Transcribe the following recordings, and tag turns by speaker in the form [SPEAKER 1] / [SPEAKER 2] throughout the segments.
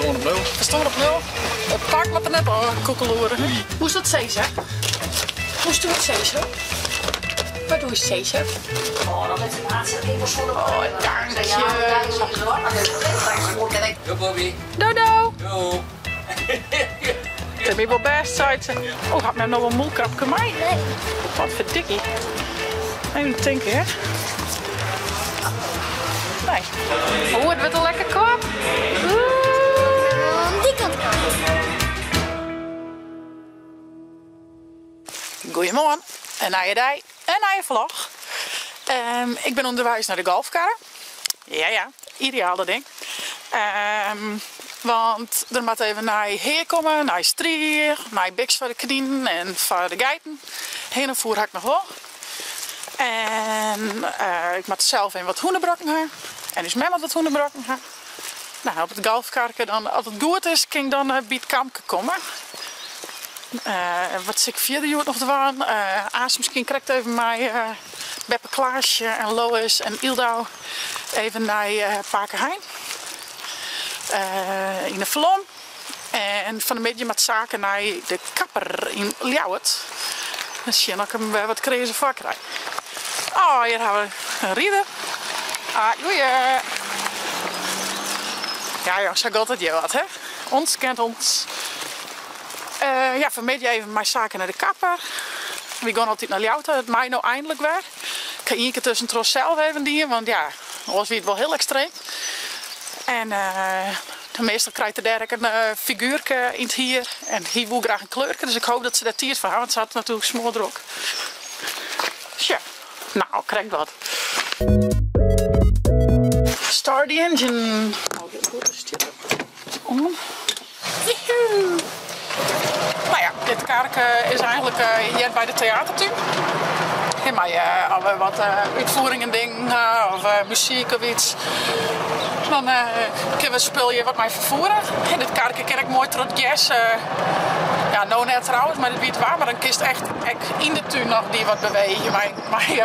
[SPEAKER 1] staan op nul.
[SPEAKER 2] We staan op nul. Het pak wat er net al koekeloeren. Hoe is dat Caesar? Hoe is het Caesar? Wat doe je Caesar?
[SPEAKER 3] Oh, dat heeft de laatste even voor de
[SPEAKER 2] Oh, dank je.
[SPEAKER 1] Yo, Bobby.
[SPEAKER 2] Dodo.
[SPEAKER 1] Yo.
[SPEAKER 2] Dat ben wel best, zei ze. Oh, had mij nog een moelkapje mij? Nee. Wat verdikkie. Even denken, hè? Nee. Oh, het wordt een lekker kop.
[SPEAKER 3] Die kant.
[SPEAKER 2] Goedemorgen. Een nieuwe dag. Een nieuwe vlog. Ik ben onderwijs naar de golfkarren. Ja. Ideaal dat ding. Want er moet even naar heer komen, naar strier, naar biks voor de knieën en voor de geiten. Heen en voer had ik nog wel. En ik moet zelf in wat hoenenbrokken hebben. En dus met wat hoenenbrokken hebben. Nou, op het golfkarken dan, als het goed is, kan ik dan bij het kampje komen. Wat zie ik verder hier nog te waan? Aas misschien krijgt even mij Beppe Klaasje en Lois en Ildau even naar Pakenheim. In de Vlom. En van de middag met zaken naar de kapper in Ljouwert. Dan zie je dat ik hem wat crazy voor krijg. Oh, hier hebben we een rieder. Ah, goeie. Ja, zo gaat het je wat, hè? Ons kent ons. Ja, vanmiddag even mijn zaken naar de kapper. We gaan altijd naar Ljouwert. Het mij nou eindelijk weer. Ik ga één keer tussen zelf even dienen, want ja, anders weer het wel heel extreem. En meestal krijgt de derde een figuurtje in het hier. En hier wil graag een kleurtje, dus ik hoop dat ze dat hier van hebben, want ze had natuurlijk smoordrok. Tja, nou, krijg wat. Start the engine. Oh, heel goed, is dit om. Nou ja, dit kerk is eigenlijk hier bij de theatertuin. En maar als we wat uitvoeringen dingen of muziek of iets, dan kunnen we spelen wat mij vervoeren. In dit kerkje ken ik mooi tot jazz. Ja, nou net trouwens, maar dat weet waar. Maar dan kist echt in de tuin nog die wat bewegen. Mijn een bakje.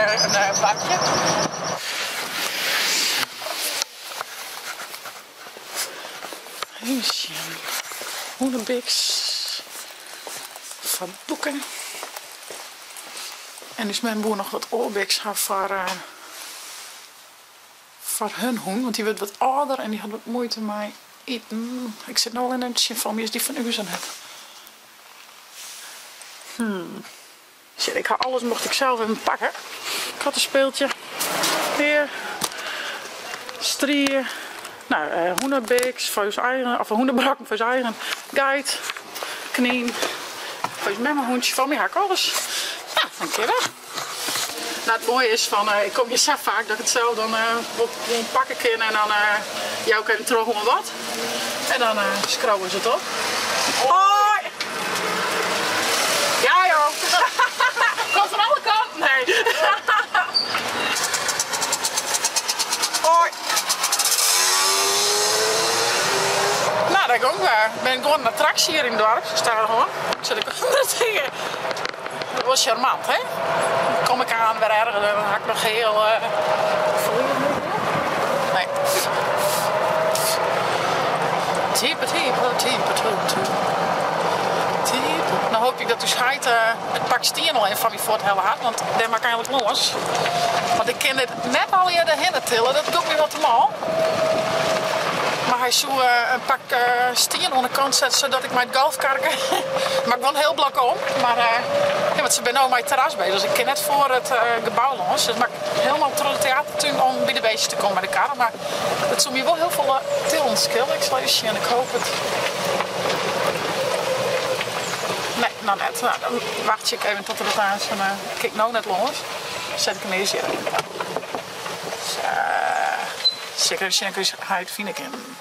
[SPEAKER 2] Hoenenbiks van boeken. En dus mijn boer nog wat oorbiks voor hun hoen, want die wordt wat ouder en die had wat moeite mee eten. Ik zit nou al in een van wie is die van u zijn heb. Shit, ik ga alles mocht ik zelf even pakken. Ik had een speeltje. Weer. Strier. Nou, hoenenbiks, voor je eigen, of hoenenbrakken voor je eigen. Guide. Knien. Voor je met mijn hoentje van mij, haak alles. Ja, dankjewel. Nou, het mooie is van, ik kom je zo vaak dat ik het zelf dan gewoon pakken kan en dan jou kan terug om wat. En dan scrollen ze het op. Hoi! Ja joh! Komt van alle kanten, nee. Hoi! Nou, daar kom ik weer. Ik ben gewoon een attractie hier in het dorp. Ik sta er gewoon. Zit ik andere dingen. Dat was charmant, hè? Dan kom ik aan weer ergens, dan had ik nog heel... Nee. Type. Dan hoop ik dat u schijt het pak stien al even van je voor het hele had, want daar maak ik eigenlijk los. Want ik ken dit net al hier de hinnen tillen, dat doe ik niet wat te mal. Maar hij zou een pak stien aan de kant zetten zodat ik mijn golfkarken. Maar ik woon heel blok om. Maar ja, want ze ben nou mijn terras bezig. Dus ik ken net voor het gebouw langs. Dus maak helemaal door de theatertuin om bij de beestjes te komen bij de karren. Maar het zou me wel heel veel tillenskill. Ik zal even zien en ik hoop het. Nee, nou net. Nou, dan wacht ik even tot er het aan is. En kijk nou net los. Zet ik hem eerst hier in. Zeker als je een keer uit vind ik hem.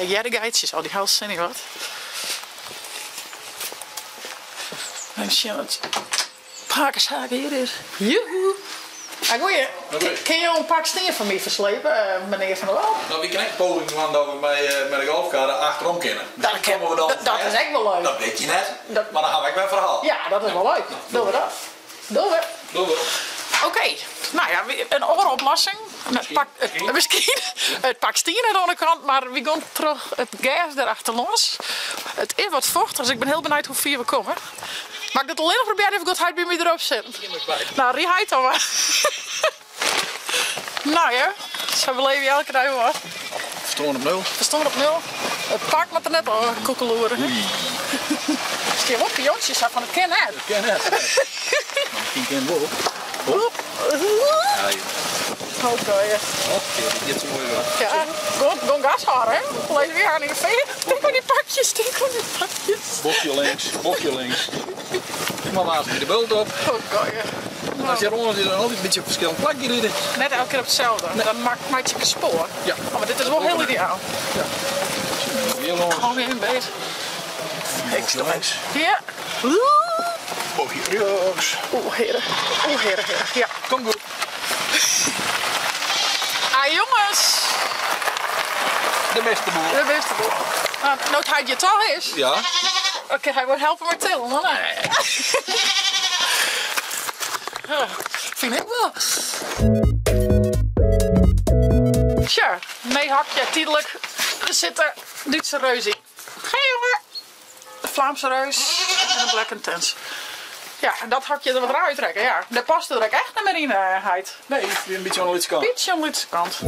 [SPEAKER 2] Ja, de geitjes, al die hals zijn niet wat. En zie je het pakenshaken hier is. Joehoe! Ah, goeie. Kun je een pak stenen van mij verslepen, meneer Van der Wel?
[SPEAKER 1] Nou, wie kan ik poging doen dat we met de golfkar achterom kennen?
[SPEAKER 2] Dat is echt wel leuk.
[SPEAKER 1] Dat weet je net, maar dan gaan we weer verhaal.
[SPEAKER 2] Ja, dat is wel leuk. Doen we dat. Doen we.
[SPEAKER 1] Doen we.
[SPEAKER 2] Oké, nou ja, een ooroplossing. Misschien het pak stien aan de andere kant, maar we gaan terug het gas erachter los. Het is wat vochtig, dus ik ben heel benieuwd hoe ver we komen. Maar ik dat alleen nog proberen even goed hij bij me erop zetten. Nou, die hij dan maar. Nou ja, zo beleven je elke dag wat.
[SPEAKER 1] Verstoren op 0.
[SPEAKER 2] We op 0. Het pak met er net al koekeloeren. Stil op, jongetjes, van het ken uit.
[SPEAKER 1] Ik ken het. Misschien ken wel.
[SPEAKER 2] Oké.
[SPEAKER 1] Dit is mooi wel.
[SPEAKER 2] Ja, gewoon gas houden, hè? Alleen weer aan in je veer. Denk aan die pakjes,
[SPEAKER 1] Bokje links. Maar laat je de bult op.
[SPEAKER 2] Oké.
[SPEAKER 1] En als je rond is, dan altijd een beetje op verschillende plekjes rijden.
[SPEAKER 2] Net elke keer op hetzelfde. Nee. Dan maakt je een spoor.
[SPEAKER 1] Ja.
[SPEAKER 2] Oh, maar dit is wel heel ideaal.
[SPEAKER 1] Ja. Heel lang.
[SPEAKER 2] Gewoon weer een beetje.
[SPEAKER 1] Extra links.
[SPEAKER 2] Ja.
[SPEAKER 1] Bokje rechts.
[SPEAKER 2] Heren. Ja.
[SPEAKER 1] Kom goed.
[SPEAKER 2] Ah, jongens.
[SPEAKER 1] De beste boel.
[SPEAKER 2] Nou, hij je toch is.
[SPEAKER 1] Ja.
[SPEAKER 2] Oké, hij wordt helpen met tillen. Nee. Vind ik wel. Tja, mee hakje, tijdelijk. Er zit er Duitse reuzie. Hey jongen. De Vlaamse reus en een Black Intense. Ja, en dat hakje er wat eruit trekken. Ja, daar past er echt niet meer in.
[SPEAKER 1] Nee, weer een beetje aan de Litse kant.
[SPEAKER 2] Beetje aan de Litse kant.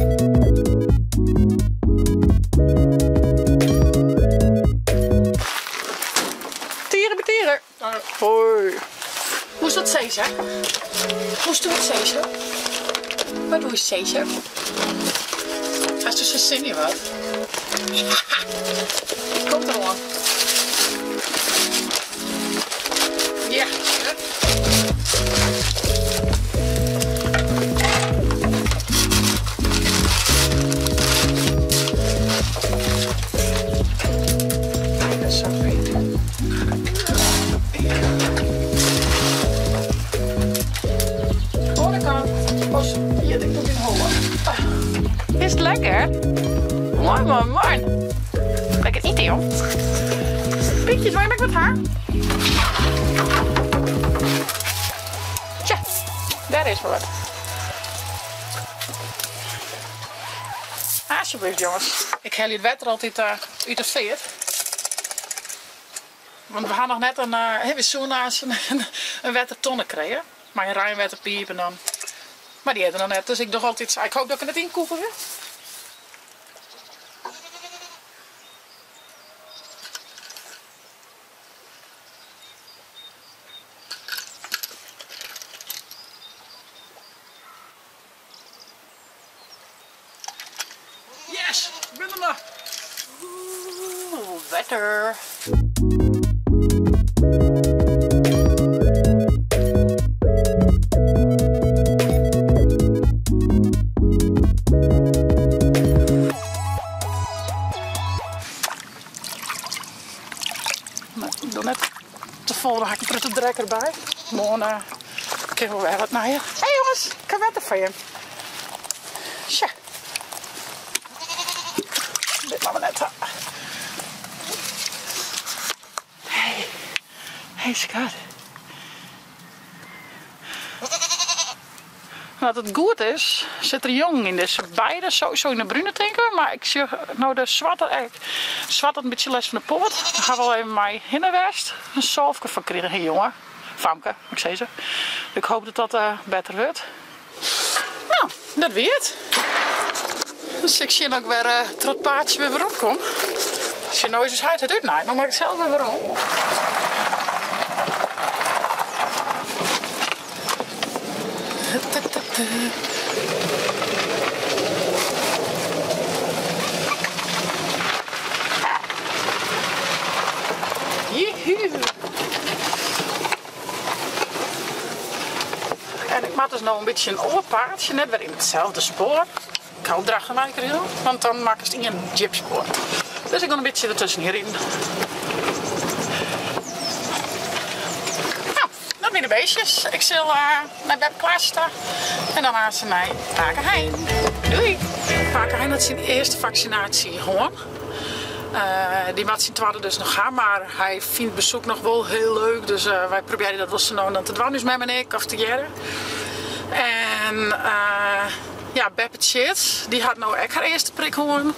[SPEAKER 2] Tieren. Hoi. Hoe is dat Caesar? Hoe is het Caesar? Wat doe je Caesar? Hij is dus een zin wat. Komt er al aan. Ja. Dat is zo goed. Hier, ik doe het in hollen. Is het lekker? Mooi. Lekker eten, joh. Pietjes, wil je met haar? Tja, daar is wel wat. Alsjeblieft, jongens. Ik haal het water altijd uit de veer. Want we gaan nog net een watertonne krijgen. Maar een rijnwaterpiep en dan. Maar die hebben nog net, dus ik doe altijd. Ik hoop dat ik het inkoeken weer. Yes, ik ben er nog. Oeh, water. Ik doe net te vol, dan ga ik er drek erbij. Gewoon, ik heb wel weer wat naar je. Hé jongens, ik heb water voor je. Tja. Dit maar net. Hey schat. Nou, dat het goed is, zit er jong in. Dus beide sowieso in de bruine drinken. Maar ik zie nou de zwarte een beetje les van de poort. Dan gaan we wel even mij hinnenwest een zalfje van krijgen. Hey, jongen. Famke, ik zei ze. Ik hoop dat dat beter wordt. Nou, dat weer het. Dus ik zie ook weer het paardje weer opkomt. Als je nou eens uit het uitnaait, dan maak ik zelf weer om. En ik maak dus nou een beetje een oorpaardje, net weer in hetzelfde spoor. Ik hou dragen mij erin, want dan maak ik het in een jeepspoor. Dus ik ga een beetje ertussen hierin. Nou, dat zijn de beestjes. Ik zal naar bed klaarstaan. En dan gaan ze naar Pakenheim. Doei! Pakenheim, dat is zijn eerste vaccinatie hoor. Die maat zijn tweede dus nog gaan, maar hij vindt bezoek nog wel heel leuk. Dus wij proberen dat wel zo nou dan te doen. Dus met mijn ik of te jaren. En Ja, Beppe Chits, die had nou ook haar eerste prik hoorn.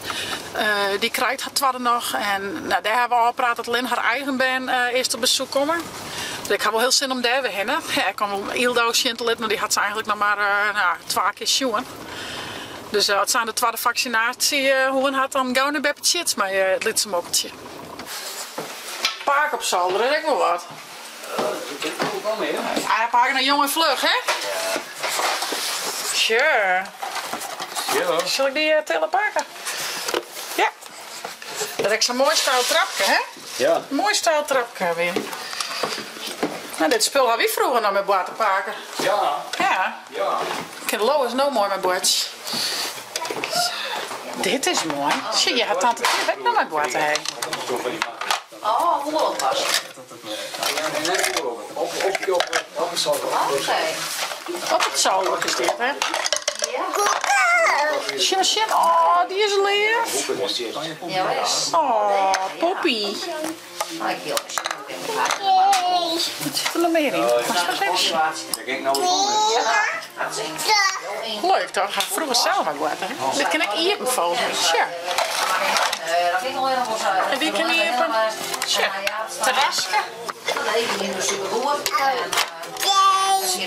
[SPEAKER 2] Die krijgt haar tweede nog. En nou, daar hebben we al gepraat dat Lynn haar eigen band eerst op bezoek komen. Dus ik heb wel heel zin om daar weer heen. Ja, ik kan wel Ildo Schintelen, maar die had ze eigenlijk nog maar 2 keer zien. Dus het zijn de tweede vaccinatie. Hoe had dan gauw naar Beppe Chits met het lidse mokkeltje. Paak op zolder, dat is ook wel wat. Hij pakken een jonge vlug, hè? Sure. Zal ik die tellen pakken? Ja. Dat is een mooi stijl trapje, hè?
[SPEAKER 1] Ja.
[SPEAKER 2] Een mooi stijl trapje weer. Nou, dit spul had we vroeger nog met boord pakken.
[SPEAKER 1] Ja.
[SPEAKER 2] Ja.
[SPEAKER 1] Ja.
[SPEAKER 2] Ik ken Lois no mooi met boordjes. Dit is mooi. Zie je, had tante Tip ook nog met boord heen.
[SPEAKER 3] Oh, hoe oud was het?
[SPEAKER 2] Op het zolder is dit, hè?
[SPEAKER 3] Ja.
[SPEAKER 2] Shit, oh, die is lief.
[SPEAKER 3] Ja, wees.
[SPEAKER 2] Oh, Poppy.
[SPEAKER 3] Maar ik wil eens.
[SPEAKER 2] Wat zit er nog meer in? Leuk toch? Ga vroeger zelf aan boord, hè? Dit kan ik iepen volgens mij. Tja.
[SPEAKER 3] Dat vind ik al helemaal zo.
[SPEAKER 2] En wie kan iepen? Tja. Terraske.
[SPEAKER 3] Dat even in de supergoed.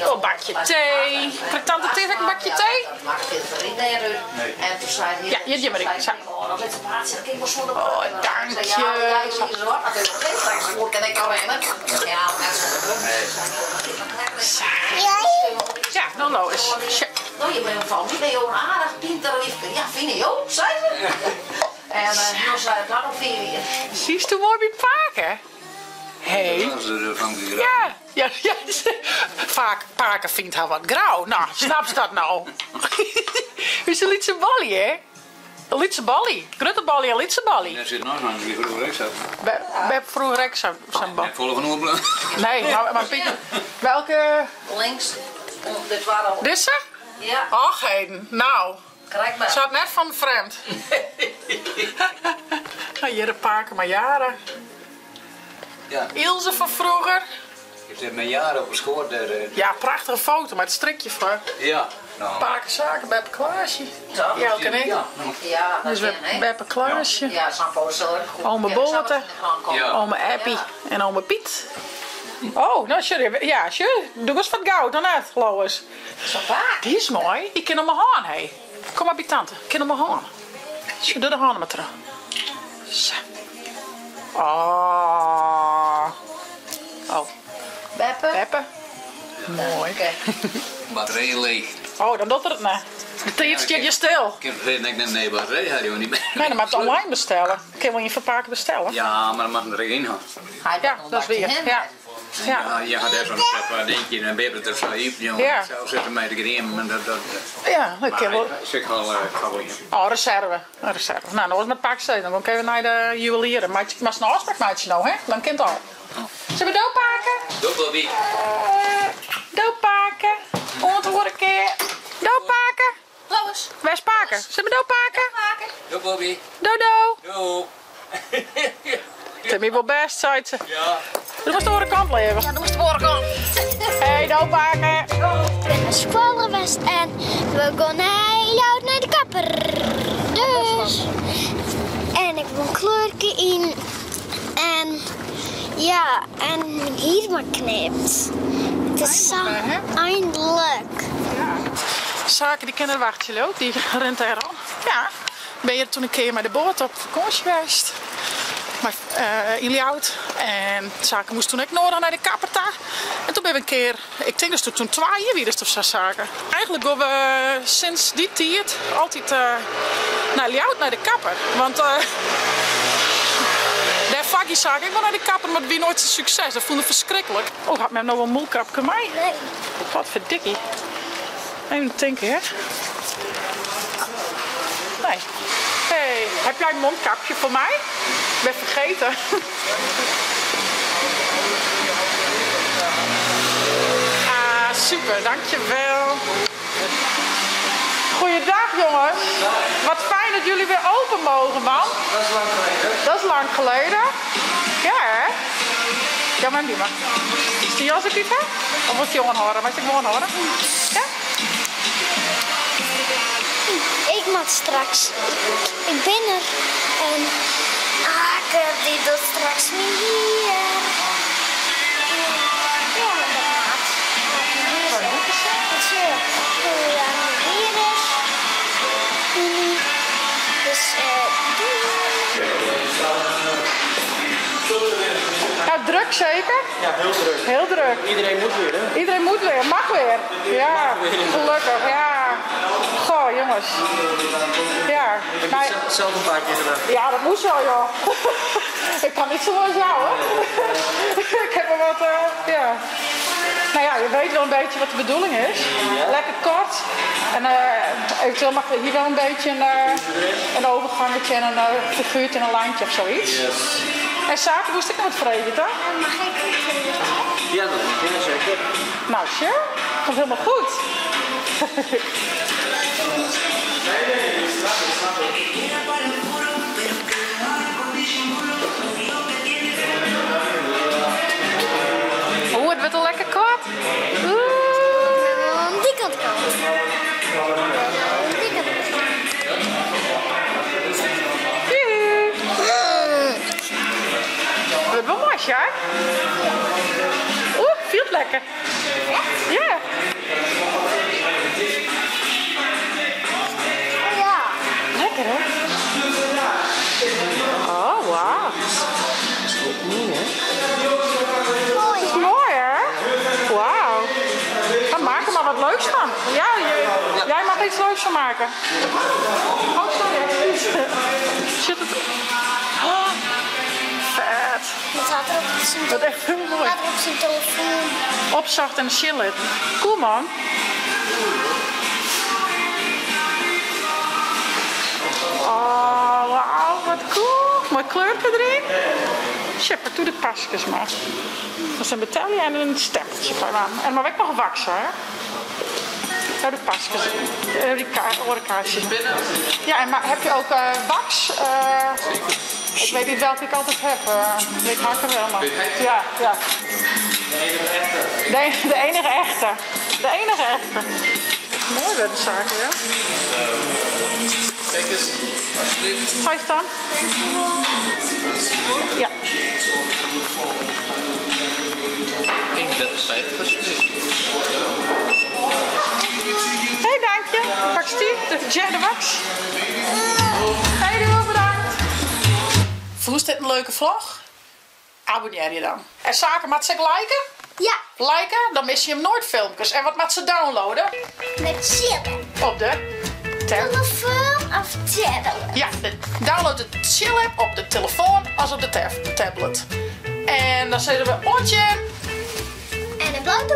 [SPEAKER 2] Oh, bakje thee. Krijgt tante Tip ook een bakje thee?
[SPEAKER 3] Dat maakt veel verrijderen. En toen zei hij...
[SPEAKER 2] Ja, hier maar ik.
[SPEAKER 3] Oh, dat is een praatje. Dat kijk maar zo.
[SPEAKER 2] Oh, dank je.
[SPEAKER 3] Ja, ik zie ze wat. Dat is nog geen straks voor. Kan ik al rennen? Ja, dat is wel
[SPEAKER 2] Ja, nou Lois. Tja.
[SPEAKER 3] nou, je bent van die ben je ook een aardig pinter liefde. Ja, vind je ook, zei ze. En dan zei het dan op 4 uur.
[SPEAKER 2] Zie je mooi bij paken? Hé. Ja, ja, ja. Vaak paken vindt haar wat grauw. Nou, snap je dat nou? Is een lietse ballie, hè? Een lietse ballie. Grote ballie en lietse ballie.
[SPEAKER 4] Er zit nog een die vroeger ook zo.
[SPEAKER 2] We hebben vroeger ook zo'n bal.
[SPEAKER 4] Ik volg een oorblad.
[SPEAKER 2] Nee, maar Pieter, welke...
[SPEAKER 3] Links. Dit waren al.
[SPEAKER 2] Dit ze?
[SPEAKER 3] Ja,
[SPEAKER 2] Och, Heden. Nou,
[SPEAKER 3] krijg maar.
[SPEAKER 2] zat net van vreemd. Hier de paken maar jaren.
[SPEAKER 4] Ja,
[SPEAKER 2] Ilse van vroeger.
[SPEAKER 4] ik heb mijn jaren op gescoord.
[SPEAKER 2] Ja, prachtige foto met het strikje voor.
[SPEAKER 4] Ja, nou.
[SPEAKER 2] Paken zaken, Beppe Klaasje.
[SPEAKER 3] Zo.
[SPEAKER 2] Ja, ken ik.
[SPEAKER 4] Ja,
[SPEAKER 3] Ja, dat
[SPEAKER 2] Dus
[SPEAKER 3] ken ik.
[SPEAKER 2] Beppe Klaasje.
[SPEAKER 3] Ja, zo'n foto.
[SPEAKER 2] Ome Bolte.
[SPEAKER 4] Ja.
[SPEAKER 2] Ome Appie en ome Piet. Oh, nou, sorry. Ja, sorry. Doe eens wat goud dan uit, Lois.
[SPEAKER 3] Zo vaak.
[SPEAKER 2] Die is mooi. Ik ken hem mijn haan, hé. Kom maar bij tante. Ik ken hem mijn haan. Zo, doe de haan maar terug. Zo. Oh. Oh,
[SPEAKER 3] Beppe.
[SPEAKER 2] Beppe. Mooi.
[SPEAKER 3] Oké.
[SPEAKER 4] Batterij leeg.
[SPEAKER 2] Oh, dan doet er het net. De tijd staat je stil.
[SPEAKER 4] Ik heb vergeten dat ik een batterij had, joh, niet meer.
[SPEAKER 2] Nee, dan moet je het online bestellen. Kun je wel je verpakken bestellen?
[SPEAKER 4] Ja, maar dan mag er in gaan.
[SPEAKER 3] Hij
[SPEAKER 2] Ja, dat is weer. Ja. Ja.
[SPEAKER 4] Ja, je gaat er zo'n dingetje en een beter er zo in, jongen.
[SPEAKER 2] Ja.
[SPEAKER 4] Zelf zitten mij te griemen, maar dat...
[SPEAKER 2] Ja, dat kan wel.
[SPEAKER 4] Zeg wel,
[SPEAKER 2] Oh, reserve. Een reserve. Nou, dan was met pak steeds. Dan kunnen we naar de juwelier. Maar je mag een afspraak maatje nou, hè? Dan kind al. Zullen we doodpakken?
[SPEAKER 4] Doe Bobby.
[SPEAKER 2] Doodpakken. Ontwoord een keer. Doodpakken.
[SPEAKER 3] Lois.
[SPEAKER 2] Wij spaken. Zullen we doodpakken?
[SPEAKER 4] Doe Bobby.
[SPEAKER 2] Dodo.
[SPEAKER 4] Doe.
[SPEAKER 2] Timmy wel best, zei ze.
[SPEAKER 4] Ja.
[SPEAKER 2] Doe maar de andere kant leven.
[SPEAKER 3] Ja, doe eens de voorkant.
[SPEAKER 2] Hey, doodpakken.
[SPEAKER 5] Ik ben naar school geweest en we gaan heel oud naar de kapper. Dus. En ik wil kleurke in. En ja, en mijn hier maar knipt. Het is zo eindelijk.
[SPEAKER 2] Zaken die kennen wachten loopt, die rent er al. Ja, ben je toen een keer met de boot op vakantie geweest. Maar Iliaut. En zaken moest toen ook nodig naar de kapper daar. En toen ben we een keer, ik denk dat het toen 2 jaar weer is of zo zaken. Eigenlijk gaan we sinds die tijd altijd naar Iliaut, naar de kapper. Want daar vakkie zaken ik wel naar de kapper, maar het was nooit een succes. Dat vond ik verschrikkelijk. Oh, had men nou wel een moelkapje mij?
[SPEAKER 5] Nee.
[SPEAKER 2] Wat verdikkie. Even denken, hè? Nee. Hey, heb jij een mondkapje voor mij? Ik ben vergeten. Ah, super, dankjewel. Goeiedag, jongens. Wat fijn dat jullie weer open mogen, man.
[SPEAKER 1] Dat is lang geleden.
[SPEAKER 2] Dat is lang geleden. Ja, hè? Ja, maar die maar. Is die jas ook even? Of was die jongen horen? Was die gewoon horen? Ja?
[SPEAKER 5] Ik mag straks. Ik ben er. En die doet straks niet hier. Ja, dat maakt.
[SPEAKER 2] Nou, druk zeker?
[SPEAKER 6] Ja, heel druk.
[SPEAKER 2] Heel druk.
[SPEAKER 6] Iedereen moet weer, hè?
[SPEAKER 2] Iedereen moet weer, mag weer. Ja, gelukkig, ja. Goh, jongens. Ja.
[SPEAKER 6] Ik heb het zelf een paar keer gedaan.
[SPEAKER 2] Ja, dat moest wel, joh. Ik kan niet zoals jou, hoor. Ik heb er wat, ja. Nou ja, je weet wel een beetje wat de bedoeling is. Lekker kort. En eventueel mag er hier wel een beetje een overgangetje en een figuurtje en een lijntje of zoiets.
[SPEAKER 6] Yes.
[SPEAKER 2] En zaken moest ik nog wat vreten, toch?
[SPEAKER 5] Mag ik het?
[SPEAKER 6] Ja, dat mag je zeker.
[SPEAKER 2] Nou, sure. Komt helemaal goed. Oeh, het wordt al lekker kort.
[SPEAKER 5] Die kant kan. Die kant kan.
[SPEAKER 2] Het wordt wel mooi, ja? Oeh, veel lekker. Ja.
[SPEAKER 5] Ja.
[SPEAKER 2] Lekker, hè? Oh, wauw. Het is mooi, hè? Wauw. Dan maak er maar wat leuks van. Ja, jij mag iets leuks van maken. Oh, sorry. Zit het... Oh, vet.
[SPEAKER 5] Dat had er op zijn
[SPEAKER 2] Dat is echt heel mooi.
[SPEAKER 5] had er op zijn telefoon.
[SPEAKER 2] Opzacht en chillen. Cool, man. Oh, wauw, wat cool. Mooi kleurtje erin. Shepard, doe de pasjes maar. Dat is een metalje en een stempeltje aan. En maar ook nog waksen, hè. Ja, de pasjes. Die orenkaarsjes. Ja, en maar heb je ook wax? Ik weet niet welke ik altijd heb. Ik maak er wel maar. Ja, ja. De enige echte. De enige echte. Mooi bij de zaken, ja.
[SPEAKER 1] Kijk eens, alsjeblieft.
[SPEAKER 2] Ga je staan? Ja.
[SPEAKER 1] 1,50 alsjeblieft.
[SPEAKER 2] Hé, dank je. Pak Steve, de wax. Hey, doe bedankt. Vond je dit een leuke vlog? Abonneer je dan. En zaken, maat ze liken?
[SPEAKER 5] Ja,
[SPEAKER 2] Liken, dan mis je hem nooit filmpjes. En wat maat ze downloaden?
[SPEAKER 5] met chillen.
[SPEAKER 2] Op de
[SPEAKER 5] Telefoon of tablet.
[SPEAKER 2] Ja, download de Chill app op de telefoon als op de tablet. En dan zetten we oortje.
[SPEAKER 5] En een blauw